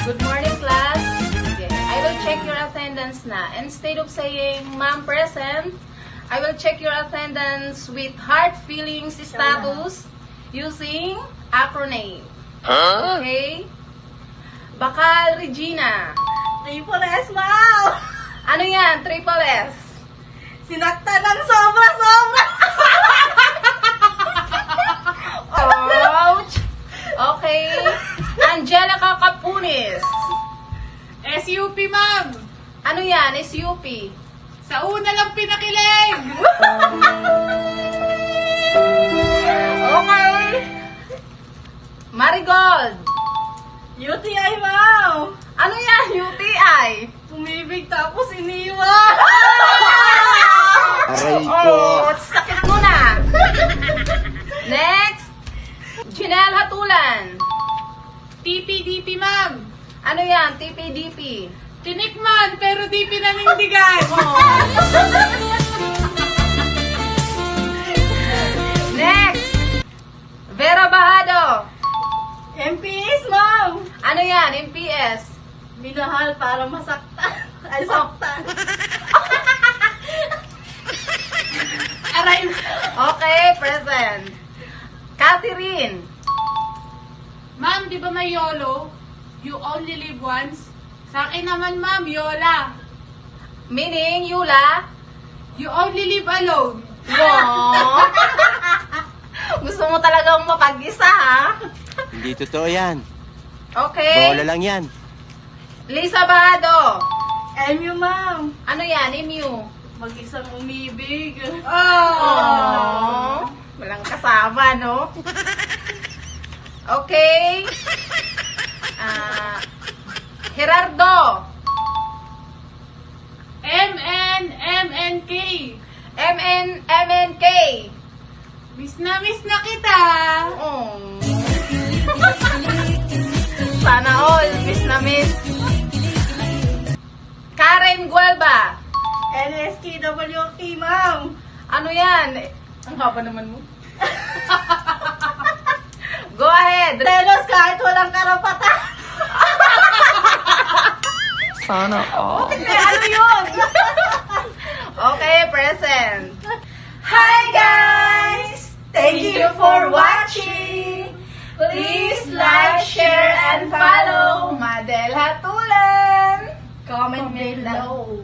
Good morning, class. Okay. I will check your attendance na. Instead of saying, Ma'am present, I will check your attendance with heart feelings status using acronym. Okay? Bakal Regina. Triple S, ma'am! Ano yan? Triple S. Sinakta ng sobra-sobra! Ouch! Okay. Angelica Capunis. SUP, ma'am. Ano yan? SUP. Sa una lang pinakilig. Okay. Marigold. UTI, ma'am! Ano yan? UTI. Umibig tapos iniwan! Aray ko. Oh, sakit mo na. Next. Janelle Hatulan. TPDP, ma'am. Ano yan? TPDP. Tinikman, pero di pinanindigan. Next. Vera Bahado. MPS, ma'am! Ano yan? MPS. Minahal para masaktan. Ay, saktan. Aray. Okay, present. Catherine. Ma'am, di ba may YOLO? You only live once? Sa akin naman, ma'am, YOLA. Meaning, Yula. You only live alone. Wow. Gusto mo talagang mapag-isa, ha? Hindi totoo yan. Okay. Bola lang yan. Lisa Bahado. MU, ma'am! Ano yan? MU. Mag-isang umibig. Oh. Walang kasama, no? Okay. Gerardo. MNK. MNK. Miss na kita. Oh. Sana all. Miss na miss. Karen Guelba. NSTWT, ma'am! Ano yan? Ang haba naman mo. Go ahead. Telos kahit walang karapatan! Sana all. Ano yun? Okay, present. Hi, guys! Thank you for watching! Please like, share, and follow! Madel Hatulan. Comment below!